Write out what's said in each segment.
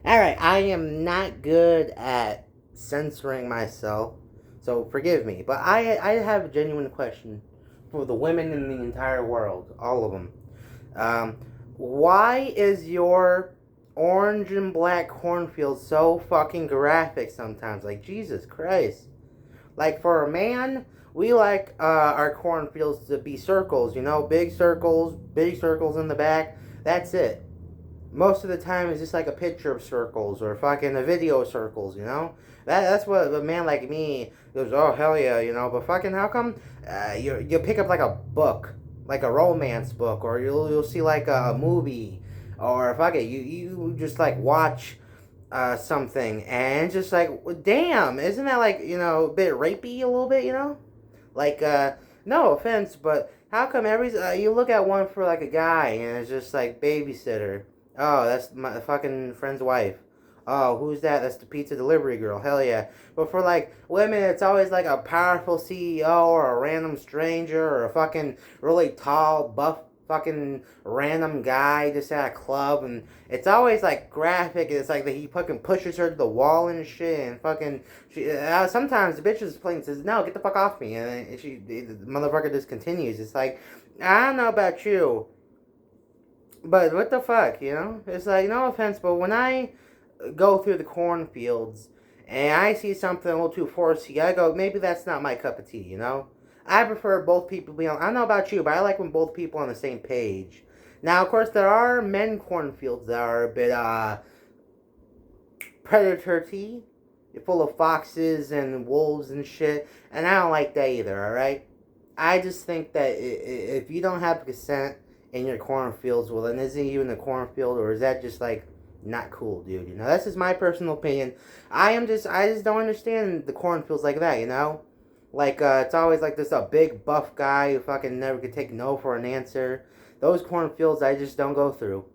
Alright, I am not good at censoring myself, so forgive me. But I have a genuine question for the women in the entire world, all of them. Um, why is your orange and black cornfield so fucking graphic sometimes? Like, Jesus Christ. Like, for a man, we like our cornfields to be circles, big circles in the back. That's it. Most of the time it's just like a picture of circles or fucking a video of circles. That's what a man like me goes, oh hell yeah. But fucking how come you'll pick up like a book, like a romance book, or you'll see like a movie, or fuck it, you just like watch something and it's just like, well, damn, isn't that like a bit rapey a little bit. Like no offense, but how come every you look at one for like a guy and it's just like babysitter. Oh, that's my fucking friend's wife. Oh, who's that? That's the pizza delivery girl. Hell yeah. But for like women, it's always like a powerful CEO or a random stranger or a fucking really tall, buff, fucking random guy just at a club. And it's always like graphic. It's like that he fucking pushes her to the wall and shit. And fucking, sometimes the bitch is playing and says, no, get the fuck off me. And the motherfucker just continues. It's like, I don't know about you. But what the fuck? It's like, no offense, but when I go through the cornfields and I see something a little too forcey, I go, maybe that's not my cup of tea. I prefer both people be on. I don't know about you, but I like when both people are on the same page. Now, of course, there are men cornfields that are a bit predator-y, full of foxes and wolves and shit, and I don't like that either. All right, I just think that if you don't have consent in your cornfields, well, then is it even a cornfield, or is that just like not cool, dude? That's just my personal opinion. I just don't understand the cornfields like that. Like it's always like this a big buff guy who fucking never could take no for an answer. Those cornfields I just don't go through.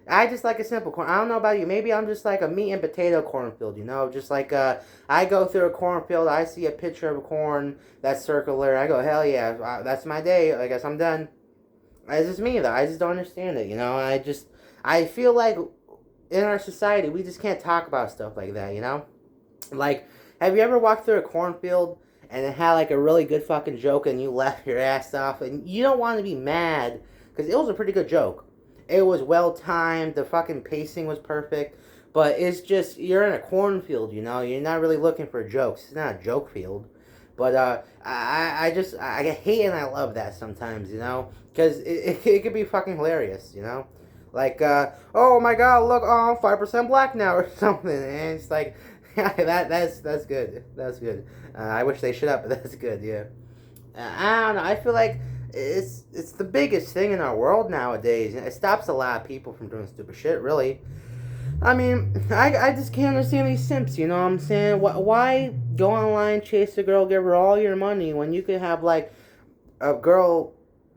I just like a simple corn. I don't know about you. Maybe I'm just like a meat and potato cornfield. Just like I go through a cornfield, I see a picture of a corn that's circular. I go, hell yeah, that's my day. I guess I'm done. It's just me though. I just don't understand it. I feel like in our society we just can't talk about stuff like that. Like, have you ever walked through a cornfield and it had like a really good fucking joke and you laughed your ass off and you don't want to be mad because it was a pretty good joke. It was well timed. The fucking pacing was perfect. But it's just you're in a cornfield. You're not really looking for jokes. It's not a joke field. But I hate and I love that sometimes. Because it could be fucking hilarious. Like, oh my god, look, oh, I'm 5% black now or something. And it's like, that's good. That's good. I wish they shut up, but that's good, yeah. I don't know. I feel like it's the biggest thing in our world nowadays. It stops a lot of people from doing stupid shit, really. I mean, I just can't understand these simps, you know what I'm saying? Why go online, chase a girl, give her all your money when you could have, like, a girl,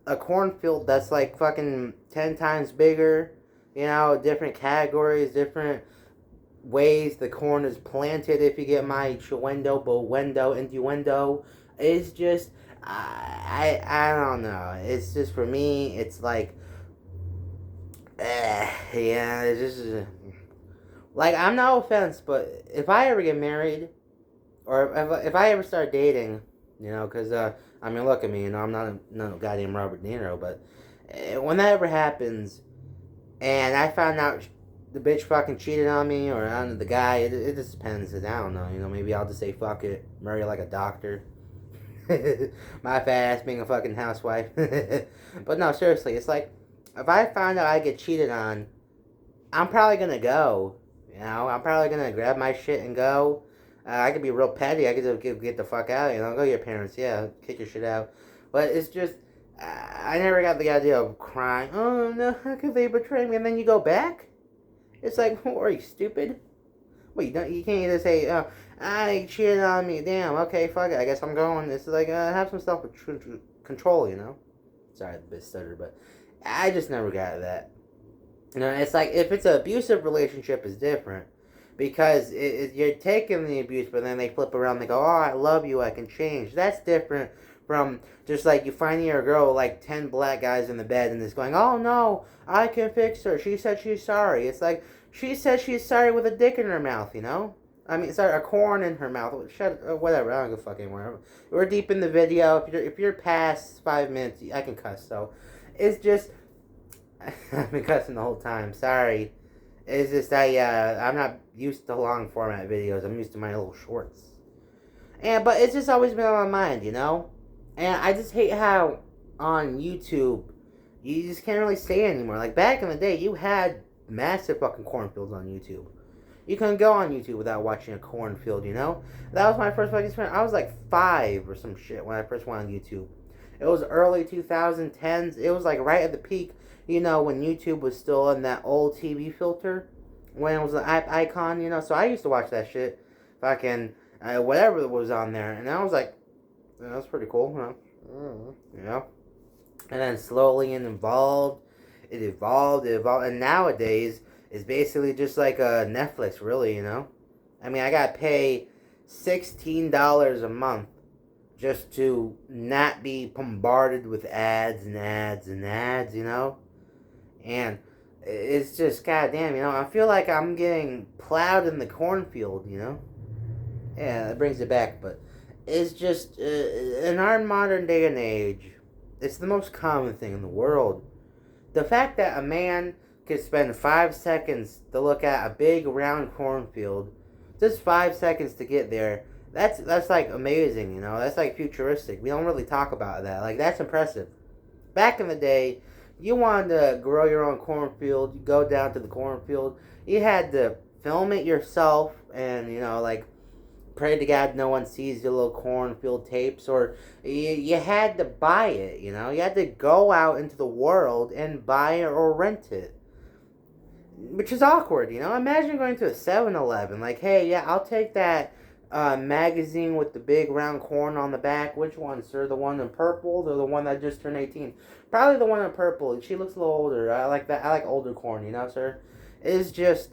a cornfield that's, like, fucking 10 times bigger, different categories, different ways the corn is planted, if you get my innuendo, innuendo. It's just, I don't know. It's just, for me, it's like, yeah, it's just, like, I'm no offense, but if I ever get married, or if I ever start dating, because, I mean, look at me, I'm not no goddamn Robert De Niro, but when that ever happens, and I found out the bitch fucking cheated on me, or on the guy, it just depends. I don't know, maybe I'll just say fuck it, marry like a doctor. My fat ass being a fucking housewife. But no, seriously, it's like, if I find out I get cheated on, I'm probably gonna go. I'm probably gonna grab my shit and go. I could be real petty. I could just get the fuck out. Go to your parents. Yeah, kick your shit out. But it's just, I never got the idea of crying. Oh no, how could they betray me? And then you go back. It's like, are you stupid? Well, you can't either say, I cheated on me. Damn. Okay, fuck it. I guess I'm going. It's like, have some self control. Sorry, the bit stuttered, but I just never got that. It's like, if it's an abusive relationship, it's different. Because you're taking the abuse, but then they flip around and they go, oh, I love you, I can change. That's different from just like you finding your girl with like 10 black guys in the bed and it's going, oh no, I can fix her. She said she's sorry. It's like, She said she's sorry with a dick in her mouth, you know? I mean, sorry, a corn in her mouth. Shut, whatever. I don't give a fuck anymore. We're deep in the video. If you're past 5 minutes, I can cuss. So, it's just I've been cussing the whole time. Sorry. It's just I'm not used to long format videos. I'm used to my little shorts. But it's just always been on my mind, you know? And I just hate how on YouTube you just can't really say anymore. Like back in the day, you had massive fucking cornfields on YouTube. You couldn't go on YouTube without watching a cornfield, you know? That was my first fucking experience. I was like 5 or some shit when I first went on YouTube. It was early 2010s. It was like right at the peak, you know, when YouTube was still in that old TV filter. When it was an icon, you know? So I used to watch that shit. Fucking whatever was on there. And I was like, yeah, that's pretty cool, you know? And then slowly it evolved, and nowadays it's basically just like a Netflix, really, you know? I mean, I gotta pay $16 a month just to not be bombarded with ads and ads and ads, you know? And it's just, goddamn, you know, I feel like I'm getting plowed in the cornfield, you know? Yeah, that brings it back, but it's just, in our modern day and age, it's the most common thing in the world. The fact that a man could spend 5 seconds to look at a big round cornfield, just 5 seconds to get there, that's like amazing, you know? That's like futuristic. We don't really talk about that. Like, that's impressive. Back in the day, you wanted to grow your own cornfield, you go down to the cornfield, you had to film it yourself and, you know, like, pray to God no one sees your little cornfield tapes, or you had to buy it, you know? You had to go out into the world and buy it or rent it. Which is awkward, you know? Imagine going to a 7-Eleven, like, hey, yeah, I'll take that magazine with the big round corn on the back. Which one, sir? The one in purple or the one that just turned 18? Probably the one in purple. She looks a little older. I like that. I like older corn, you know, sir? It's just...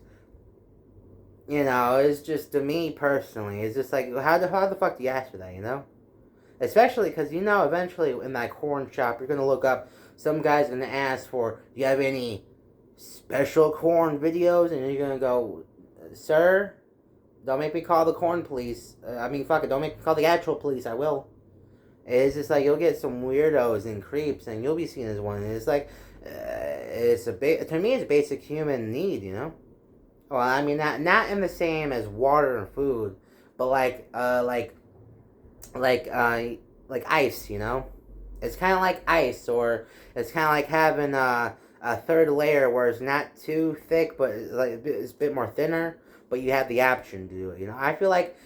You know, it's just, to me personally, it's just like, how the fuck do you ask for that, you know? Especially because, you know, eventually in that corn shop, you're going to look up, some guy's going to ask for, do you have any special corn videos? And you're going to go, sir, don't make me call the corn police. Fuck it, don't make me call the actual police, I will. It's just like, you'll get some weirdos and creeps, and you'll be seen as one. And it's like, to me, it's a basic human need, you know? Well, I mean, not in the same as water and food, but like ice, you know? It's kind of like ice, or it's kind of like having a third layer where it's not too thick, but it's a bit more thinner, but you have the option to do it, you know? I feel like,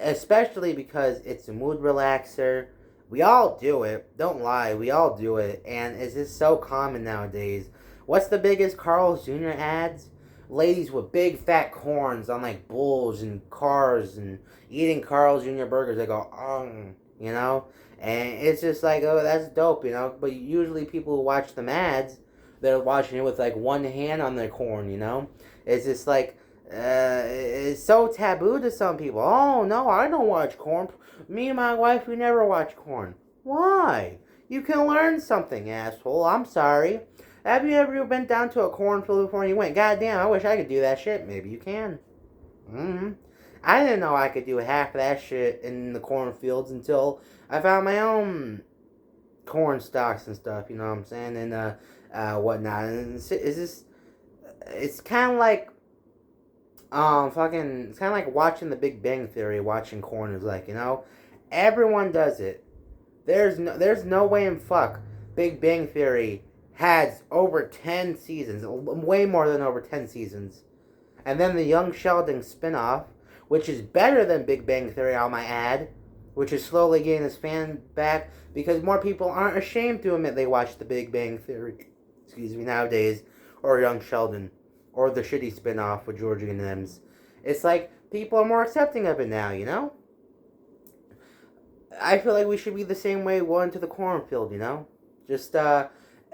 especially because it's a mood relaxer, we all do it, don't lie, we all do it, and it's just so common nowadays. What's the biggest Carl's Jr. ads? Ladies with big fat corns on like bulls and cars and eating Carl's Jr. burgers. They go, you know? And it's just like, oh, that's dope, you know? But usually people who watch them ads, they're watching it with like one hand on their corn, you know? It's just like, it's so taboo to some people. Oh, no, I don't watch corn. Me and my wife, we never watch corn. Why? You can learn something, asshole. I'm sorry. Have you ever been down to a cornfield before and you went, God damn, I wish I could do that shit? Maybe you can. I didn't know I could do half of that shit in the cornfields until I found my own corn stalks and stuff, you know what I'm saying? And whatnot. And it's kind of like, it's kind of like watching The Big Bang Theory, watching corn is like, you know? Everyone does it. There's no way in fuck Big Bang Theory has over 10 seasons, way more than over 10 seasons. And then the Young Sheldon spinoff, which is better than Big Bang Theory, I might add, which is slowly getting its fan back because more people aren't ashamed to admit they watch the Big Bang Theory, nowadays, or Young Sheldon, or the shitty spinoff with Georgie and Ems. It's like, people are more accepting of it now, you know? I feel like we should be the same way going to the cornfield, you know? Just,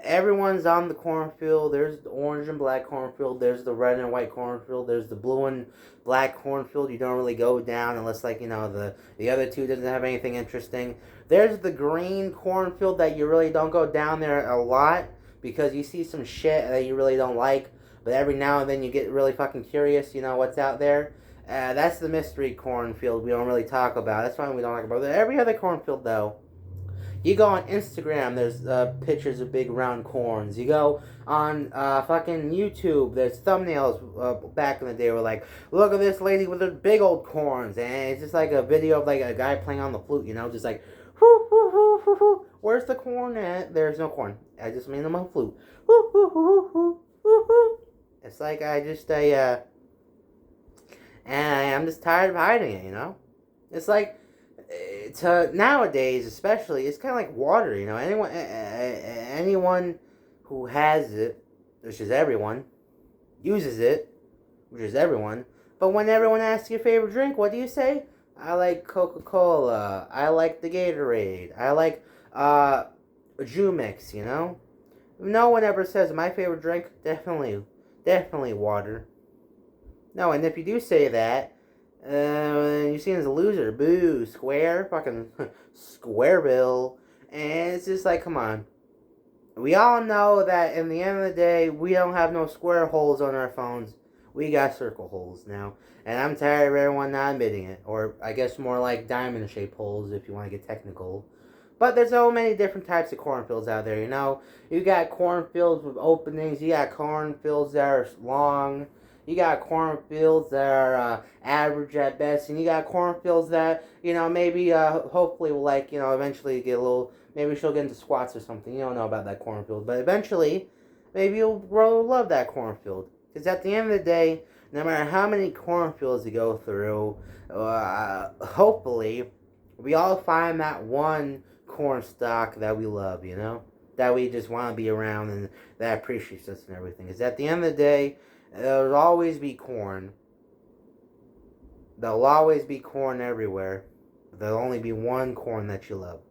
everyone's on the cornfield. There's the orange and black cornfield. There's the red and white cornfield. There's the blue and black cornfield. You don't really go down unless, like, you know, the other two doesn't have anything interesting. There's the green cornfield that you really don't go down there a lot because you see some shit that you really don't like. but every now and then you get really fucking curious, what's out there. That's the mystery cornfield we don't really talk about. That's why we don't talk about it. Every other cornfield, though, you go on Instagram, there's pictures of big round corns. You go on fucking YouTube, there's thumbnails back in the day where like, look at this lady with her big old corns. And it's just like a video of like a guy playing on the flute, just like, whoo, whoo, whoo, whoo, whoo. Where's the corn at? There's no corn. I just made them on flute. Whoo, whoo, whoo, whoo, whoo, whoo. It's like and I'm just tired of hiding it, It's like, nowadays especially, it's kind of like water, anyone who has it, which is everyone, uses it, which is everyone, but when everyone asks your favorite drink, what do you say? I like Coca-Cola, I like the Gatorade, I like Jumix, No one ever says my favorite drink, definitely water. No, and if you do say that, you're seen as a loser. Boo, square, fucking Squareville. And it's just like, come on. We all know that in the end of the day, we don't have no square holes on our phones. We got circle holes now. And I'm tired of everyone not admitting it. Or I guess more like diamond-shaped holes if you want to get technical. But there's so many different types of cornfields out there, You got cornfields with openings. You got cornfields that are long. You got cornfields that are average at best, and you got cornfields that, maybe, hopefully will, eventually get a little, maybe she'll get into squats or something. You don't know about that cornfield, but eventually, maybe you'll grow to love that cornfield. Because at the end of the day, no matter how many cornfields you go through, hopefully, we all find that one corn stalk that we love, That we just want to be around and that appreciates us and everything. Because at the end of the day, there'll always be corn. There'll always be corn everywhere. There'll only be one corn that you love.